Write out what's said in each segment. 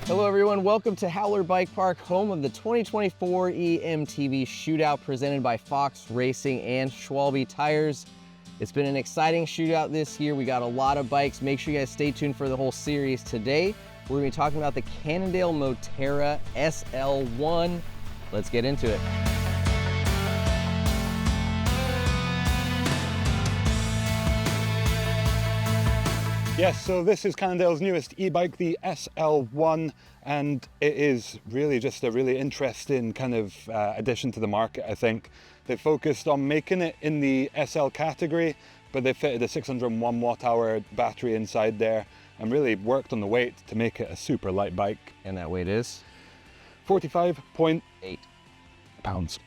Hello everyone, welcome to Howler Bike Park, home of the 2024 EMTB Shootout presented by Fox Racing and Schwalbe Tires. It's been an exciting shootout this year. We got a lot of bikes. Make sure you guys stay tuned for the whole series. Today, we're gonna be talking about the Cannondale Moterra SL1. Let's get into it. Yes, so this is Cannondale's newest e-bike, the SL1, and it is really just a really interesting kind of addition to the market, I think. They focused on making it in the SL category, but they fitted a 601 watt-hour battery inside there and really worked on the weight to make it a super light bike. And that weight is? 45.8 pounds.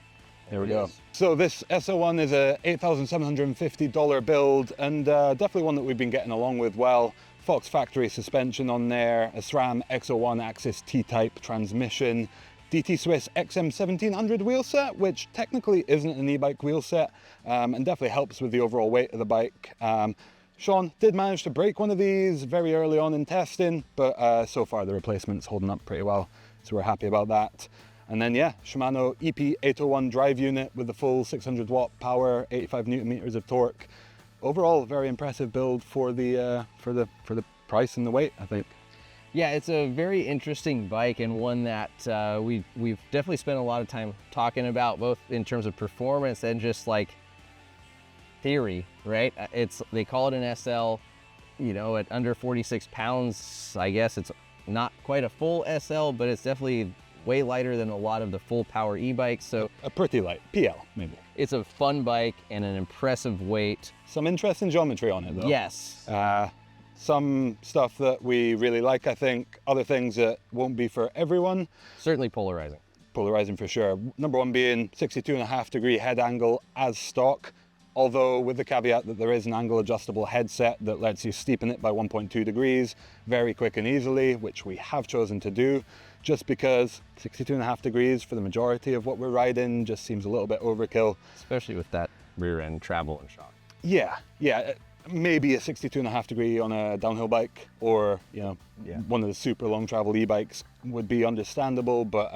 There we go. So this SL1 is a $8,750 build, and definitely one that we've been getting along with well. Fox factory suspension on there, a SRAM X01 Axis T-Type transmission, DT Swiss XM1700 wheelset, which technically isn't an e-bike wheelset, and definitely helps with the overall weight of the bike. Sean did manage to break one of these very early on in testing, but so far the replacement's holding up pretty well, so we're happy about that. And then yeah, Shimano EP801 drive unit with the full 600 watt power, 85 newton meters of torque. Overall, very impressive build for the price and the weight, I think. Yeah, it's a very interesting bike and one that we've definitely spent a lot of time talking about, both in terms of performance and just like theory, right? They call it an SL, you know, at under 46 pounds. I guess it's not quite a full SL, but it's definitely way lighter than a lot of the full power e-bikes. So a pretty light PL, maybe. It's a fun bike and an impressive weight. Some interesting geometry on it though. Yes. Some stuff that we really like, I think. Other things that won't be for everyone. Certainly polarizing. Polarizing for sure. Number one being 62.5 degree head angle as stock, although with the caveat that there is an angle adjustable headset that lets you steepen it by 1.2 degrees very quick and easily, which we have chosen to do, just because 62.5 degrees for the majority of what we're riding just seems a little bit overkill. Especially with that rear end travel and shock. Yeah, maybe a 62.5 degree on a downhill bike, or you know, one of the super long travel e-bikes would be understandable, but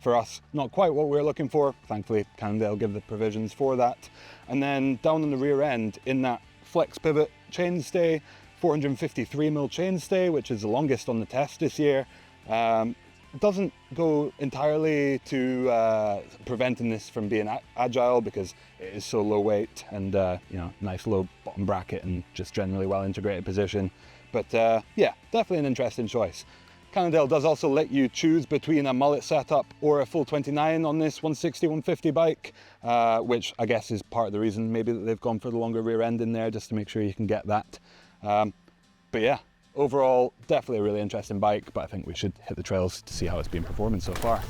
for us, not quite what we're looking for. Thankfully, Cannondale give the provisions for that. And then down on the rear end, in that flex pivot chainstay, 453mm chainstay, which is the longest on the test this year. Doesn't go entirely to preventing this from being agile, because it is so low weight and you know, nice low bottom bracket and just generally well integrated position. But yeah, definitely an interesting choice. Cannondale does also let you choose between a mullet setup or a full 29 on this 160, 150 bike, which I guess is part of the reason maybe that they've gone for the longer rear end in there, just to make sure you can get that. But yeah, overall, definitely a really interesting bike, but I think we should hit the trails to see how it's been performing so far.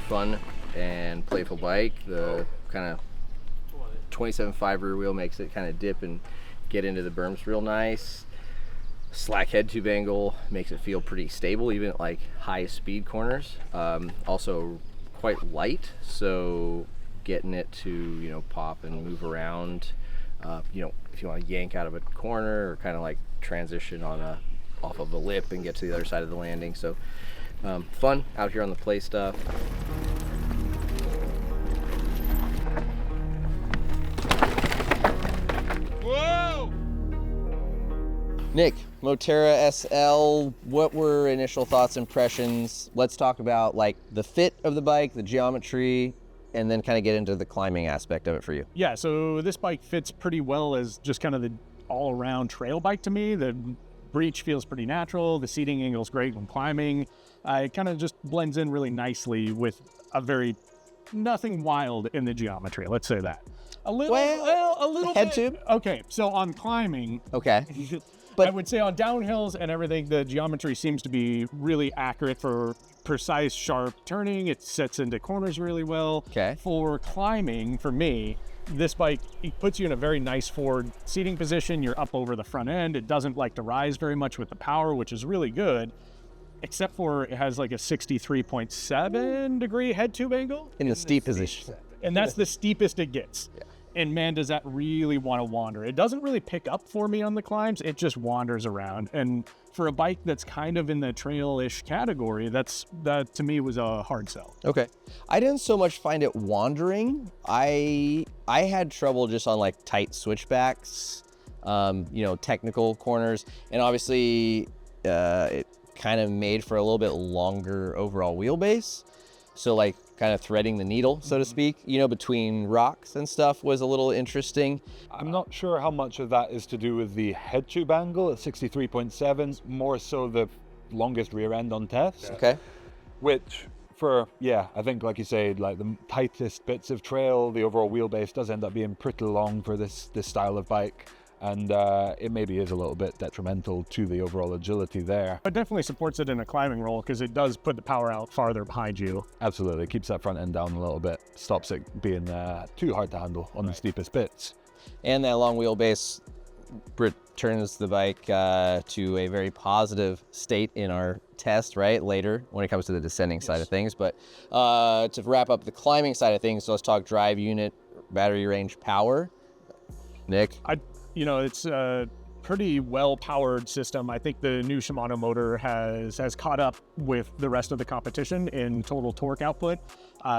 Fun and playful bike. The kind of 27.5 rear wheel makes it kind of dip and get into the berms real nice. Slack head tube angle makes it feel pretty stable, even at like high speed corners. Also quite light, so getting it to, you know, pop and move around, you know, if you want to yank out of a corner or kind of like transition on off of the lip and get to the other side of the landing. So fun out here on the play stuff. Whoa! Nick, Moterra SL, what were initial thoughts, impressions? Let's talk about like the fit of the bike, the geometry, and then kind of get into the climbing aspect of it for you. Yeah, so this bike fits pretty well as just kind of the all-around trail bike to me. The breech feels pretty natural. The seating angle is great when climbing. It kind of just blends in really nicely with a very nothing wild in the geometry. Let's say that. A little head bit. tube. Okay, so on climbing. Okay. But I would say on downhills and everything, the geometry seems to be really accurate for precise, sharp turning. It sets into corners really well. Okay. For climbing, for me, this bike, it puts you in a very nice forward seating position. You're up over the front end. It doesn't like to rise very much with the power, which is really good, except for it has like a 63.7 degree head tube angle. In the steep position. And that's the steepest it gets. Yeah. And man, does that really want to wander. It doesn't really pick up for me on the climbs. It just wanders around. And for a bike that's kind of in the trail-ish category, that to me was a hard sell. Okay. I didn't so much find it wandering. I had trouble just on like tight switchbacks, you know, technical corners, and obviously it kind of made for a little bit longer overall wheelbase. So like kind of threading the needle, so to speak, you know, between rocks and stuff was a little interesting. I'm not sure how much of that is to do with the head tube angle at 63.7, more so the longest rear end on test. Okay. Which for, yeah, I think like you said, like the tightest bits of trail, the overall wheelbase does end up being pretty long for this style of bike. And it maybe is a little bit detrimental to the overall agility there. It definitely supports it in a climbing roll because it does put the power out farther behind you. Absolutely, it keeps that front end down a little bit, stops it being too hard to handle on the steepest bits. And that long wheelbase turns the bike to a very positive state in our test, right, later when it comes to the descending side of things. But to wrap up the climbing side of things, so let's talk drive unit, battery range, power. Nick? You know, it's a pretty well-powered system. I think the new Shimano motor has caught up with the rest of the competition in total torque output.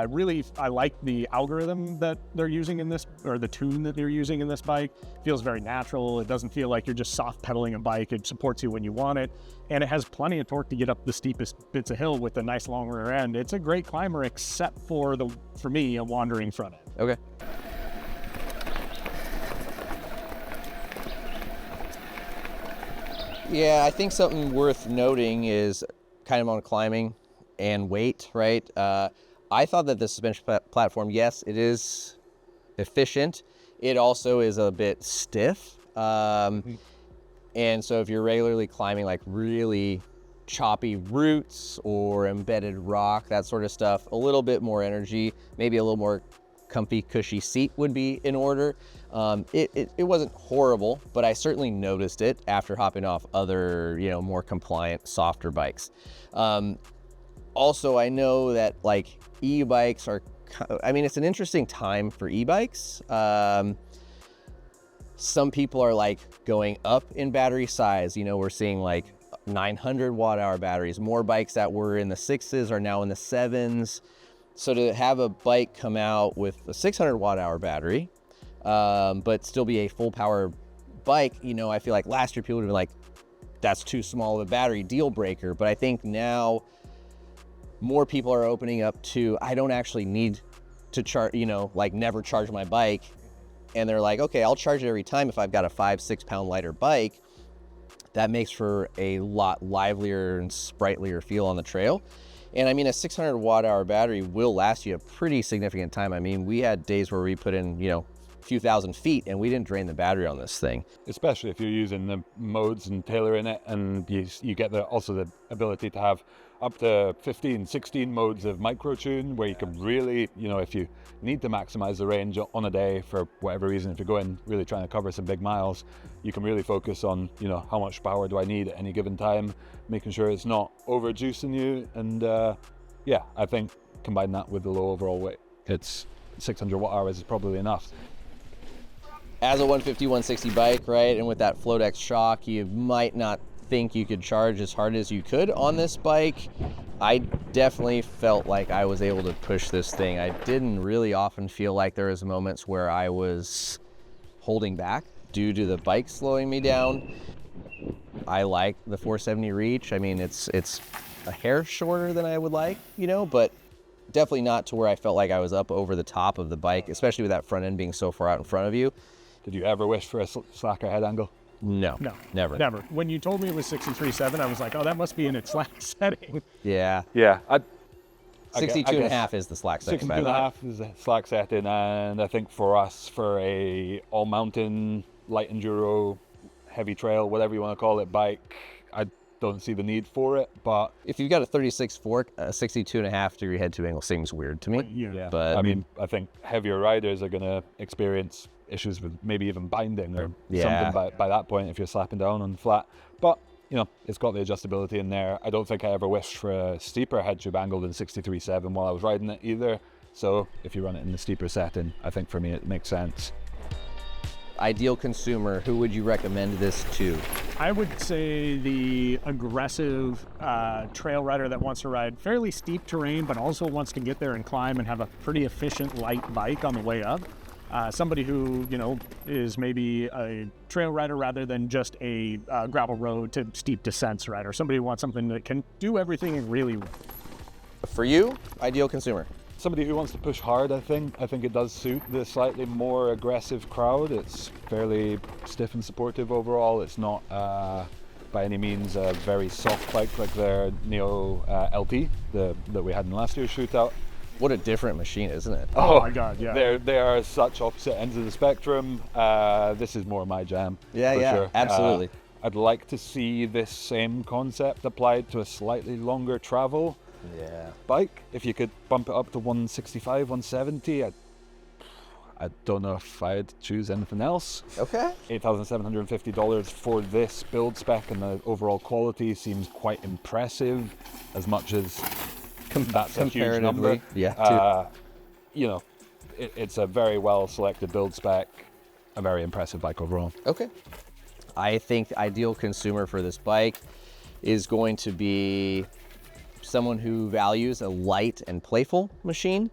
Really, I like the algorithm that they're using in this, or the tune that they're using in this bike. It feels very natural. It doesn't feel like you're just soft pedaling a bike. It supports you when you want it. And it has plenty of torque to get up the steepest bits of hill with a nice long rear end. It's a great climber, except for me, a wandering front end. Okay. Yeah, I think something worth noting is kind of on climbing and weight, right? I thought that the suspension platform, yes, it is efficient. It also is a bit stiff. And so if you're regularly climbing like really choppy roots or embedded rock, that sort of stuff, a little bit more energy, maybe a little more comfy, cushy seat would be in order. It wasn't horrible, but I certainly noticed it after hopping off other, you know, more compliant, softer bikes. Also, I know that like e-bikes are, I mean, it's an interesting time for e-bikes. Some people are like going up in battery size. You know, we're seeing like 900 watt hour batteries. More bikes that were in the 6s are now in the 7s. So to have a bike come out with a 600 watt hour battery, but still be a full power bike, you know, I feel like last year people would have been like, that's too small of a battery, deal breaker. But I think now more people are opening up to, I don't actually need to charge, you know, like never charge my bike. And they're like, okay, I'll charge it every time if I've got a 5-6 pound lighter bike. That makes for a lot livelier and sprightlier feel on the trail. And I mean, a 600 watt hour battery will last you a pretty significant time. I mean, we had days where we put in, you know, a few thousand feet and we didn't drain the battery on this thing. Especially if you're using the modes and tailoring it, and you get also the ability to have up to 15, 16 modes of micro tune where you can really, you know, if you need to maximize the range on a day for whatever reason, if you're going really trying to cover some big miles, you can really focus on, you know, how much power do I need at any given time, making sure it's not over juicing you. And yeah, I think combine that with the low overall weight, it's 600 watt hours is probably enough. As a 150, 160 bike, right, and with that Floatex shock, you might not think you could charge as hard as you could on this bike. I definitely felt like I was able to push this thing. I didn't really often feel like there was moments where I was holding back due to the bike slowing me down. I like the 470 reach. I mean, it's a hair shorter than I would like, you know, but definitely not to where I felt like I was up over the top of the bike, especially with that front end being so far out in front of you. Did you ever wish for a slacker head angle? No, never. When you told me it was 63.7, I was like, oh, that must be in its slack setting. Yeah. 62.5 is the slack setting. 62.5 is the slack setting, and I think for us, for a all mountain, light enduro, heavy trail, whatever you want to call it, bike, I don't see the need for it. But if you've got a 36 fork, a 62.5 degree head to angle seems weird to me. Yeah. But I mean, I think heavier riders are going to experience issues with maybe even binding or something by that point if you're slapping down on flat. But you know, it's got the adjustability in there. I don't think I ever wished for a steeper head tube angle than 63.7 while I was riding it either. So if you run it in the steeper setting, I think for me it makes sense. Ideal consumer, who would you recommend this to? I would say the aggressive trail rider that wants to ride fairly steep terrain, but also wants to get there and climb and have a pretty efficient light bike on the way up. Somebody who, you know, is maybe a trail rider rather than just a gravel road to steep descents rider. Somebody who wants something that can do everything really well. For you, ideal consumer. Somebody who wants to push hard, I think it does suit the slightly more aggressive crowd. It's fairly stiff and supportive overall. It's not by any means a very soft bike like their Neo LT that we had in last year's shootout. What a different machine, isn't it? Oh my God, yeah. They are such opposite ends of the spectrum. This is more my jam. Yeah, for yeah, sure. absolutely. I'd like to see this same concept applied to a slightly longer travel bike. If you could bump it up to 165, 170, I don't know if I'd choose anything else. Okay. $8,750 for this build spec, and the overall quality seems quite impressive, as much as that's a huge number. Yeah. You know, it's a very well selected build spec, a very impressive bike overall. Okay. I think the ideal consumer for this bike is going to be someone who values a light and playful machine.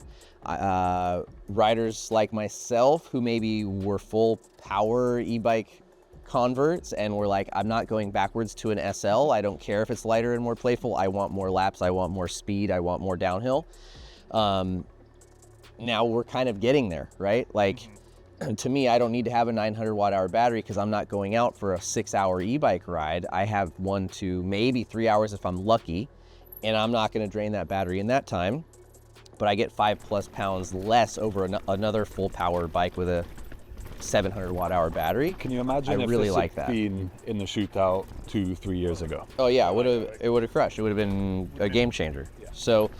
Riders like myself who maybe were full power e-bike converts and were like, I'm not going backwards to an SL. I don't care if it's lighter and more playful. I want more laps. I want more speed. I want more downhill. Now we're kind of getting there, right? Like, to me, I don't need to have a 900 watt hour battery because I'm not going out for a 6-hour e-bike ride. I have 1 to maybe 3 hours if I'm lucky, and I'm not going to drain that battery in that time. But I get 5+ pounds less over another full power bike with a 700 watt hour battery. Can you imagine if really this like had that. been in the shootout 2-3 years ago? Oh yeah, it would have crushed. It would have been a game changer. So,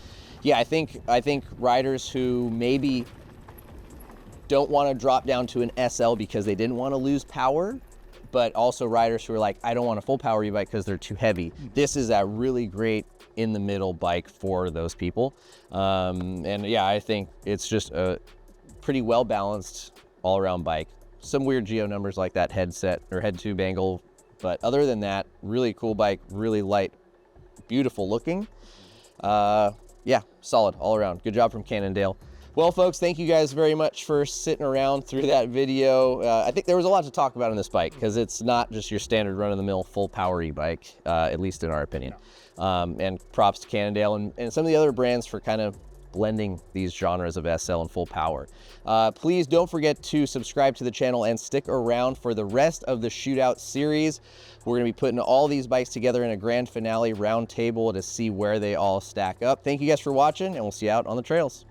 yeah, I think riders who maybe don't want to drop down to an SL because they didn't want to lose power, but also riders who are like, I don't want a full power e-bike because they're too heavy. This is a really great in the middle bike for those people. And yeah, I think it's just a pretty well balanced all around bike. Some weird geo numbers like that headset or head tube angle, but other than that, really cool bike, really light, beautiful looking. Yeah, solid all around. Good job from Cannondale. Well, folks, thank you guys very much for sitting around through that video. I think there was a lot to talk about on this bike because it's not just your standard run-of-the-mill full power e-bike, at least in our opinion. And props to Cannondale and some of the other brands for kind of blending these genres of SL and full power. Please don't forget to subscribe to the channel and stick around for the rest of the Shootout series. We're going to be putting all these bikes together in a grand finale round table to see where they all stack up. Thank you guys for watching, and we'll see you out on the trails.